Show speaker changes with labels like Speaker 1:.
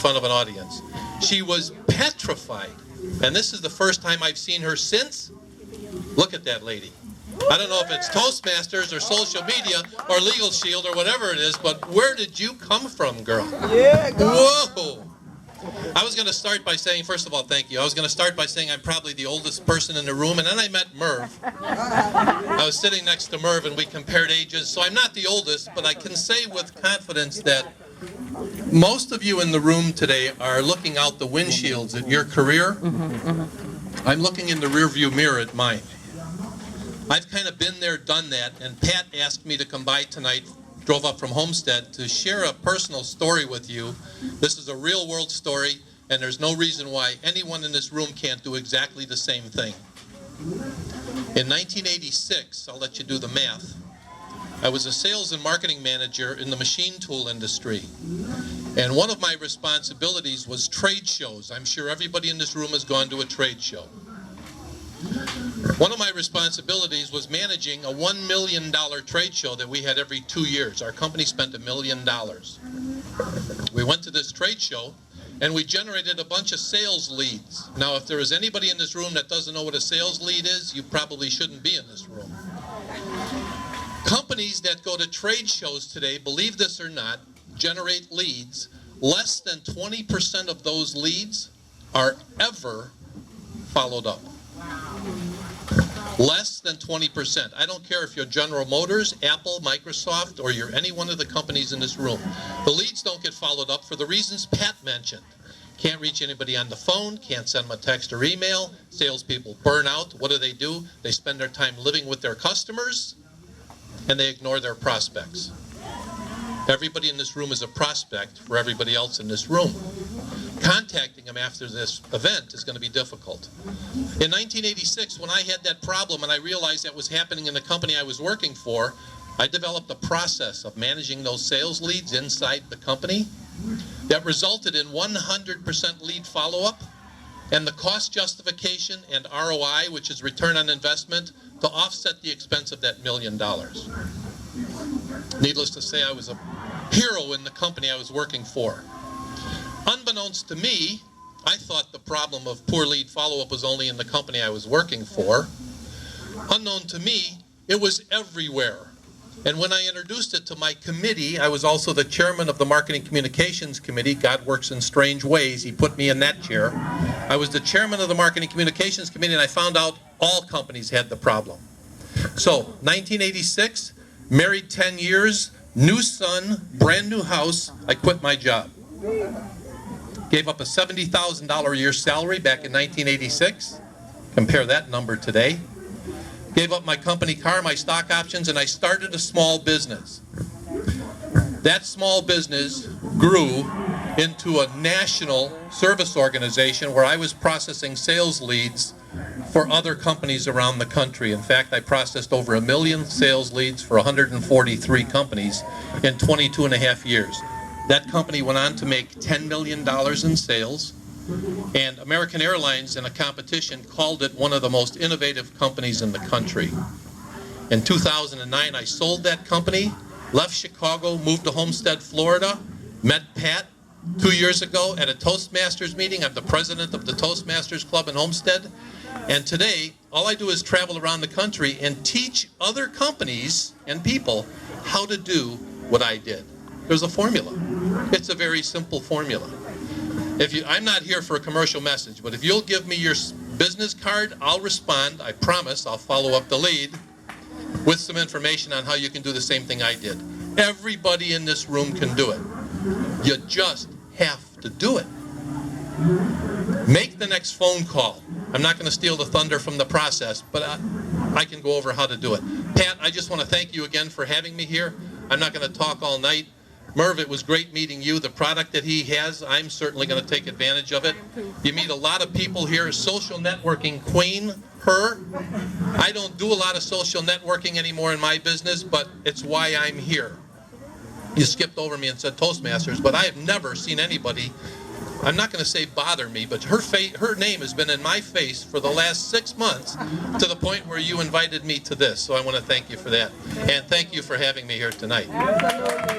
Speaker 1: front of an audience. She was petrified. And this is the first time I've seen her since. Look at that lady. I don't know if it's Toastmasters or social media or Legal Shield or whatever it is, but where did you come from, girl?
Speaker 2: Yeah, go.
Speaker 1: Whoa! I was going to start by saying, first of all, thank you. I was going to start by saying I'm probably the oldest person in the room, and then I met Merv. I was sitting next to Merv, and we compared ages, so I'm not the oldest, but I can say with confidence that most of you in the room today are looking out the windshields at your career. I'm looking in the rearview mirror at mine. I've kind of been there, done that, and Pat asked me to come by tonight, drove up from Homestead, to share a personal story with you. This is a real world story, and there's no reason why anyone in this room can't do exactly the same thing. In 1986, I'll let you do the math, I was a sales and marketing manager in the machine tool industry. And one of my responsibilities was trade shows. I'm sure everybody in this room has gone to a trade show. One of my responsibilities was managing a $1 million trade show that we had every 2 years. Our company spent $1 million. We went to this trade show and we generated a bunch of sales leads. Now, if there is anybody in this room that doesn't know what a sales lead is, you probably shouldn't be in this room. Companies that go to trade shows today, believe this or not, generate leads. Less than 20% of those leads are ever followed up. Less than 20%. I don't care if you're General Motors, Apple, Microsoft, or you're any one of the companies in this room. The leads don't get followed up for the reasons Pat mentioned. Can't reach anybody on the phone, can't send them a text or email. Salespeople burn out. What do? They spend their time living with their customers, and they ignore their prospects. Everybody in this room is a prospect for everybody else in this room. Contacting them after this event is going to be difficult. In 1986, when I had that problem and I realized that was happening in the company I was working for, I developed a process of managing those sales leads inside the company that resulted in 100% lead follow-up and the cost justification and ROI, which is return on investment, to offset the expense of that $1 million. Needless to say, I was a hero in the company I was working for. Unbeknownst to me, I thought the problem of poor lead follow-up was only in the company I was working for. Unknown to me, it was everywhere. And when I introduced it to my committee, I was also the chairman of the Marketing Communications Committee. God works in strange ways. He put me in that chair. I was the chairman of the Marketing Communications Committee, and I found out all companies had the problem. So, 1986, married 10 years, new son, brand new house, I quit my job. Gave up a $70,000 a year salary back in 1986. Compare that number today. Gave up my company car, my stock options, and I started a small business. That small business grew into a national service organization where I was processing sales leads for other companies around the country. In fact, I processed over 1 million sales leads for 143 companies in 22 and a half years. That company went on to make $10 million in sales, and American Airlines in a competition called it one of the most innovative companies in the country. In 2009, I sold that company, left Chicago, moved to Homestead, Florida, met Pat 2 years ago at a Toastmasters meeting. I'm the president of the Toastmasters Club in Homestead, and today, all I do is travel around the country and teach other companies and people how to do what I did. There's a formula. It's a very simple formula. I'm not here for a commercial message, but if you'll give me your business card, I'll respond. I promise I'll follow up the lead with some information on how you can do the same thing I did. Everybody in this room can do it. You just have to do it. Make the next phone call. I'm not going to steal the thunder from the process, but I can go over how to do it. Pat, I just want to thank you again for having me here. I'm not going to talk all night. Merv, it was great meeting you. The product that he has, I'm certainly going to take advantage of it. You meet a lot of people here. Social networking queen, her. I don't do a lot of social networking anymore in my business, but it's why I'm here. You skipped over me and said Toastmasters, but I have never seen anybody, I'm not going to say bother me, but her name has been in my face for the last 6 months to the point where you invited me to this. So I want to thank you for that. And thank you for having me here tonight.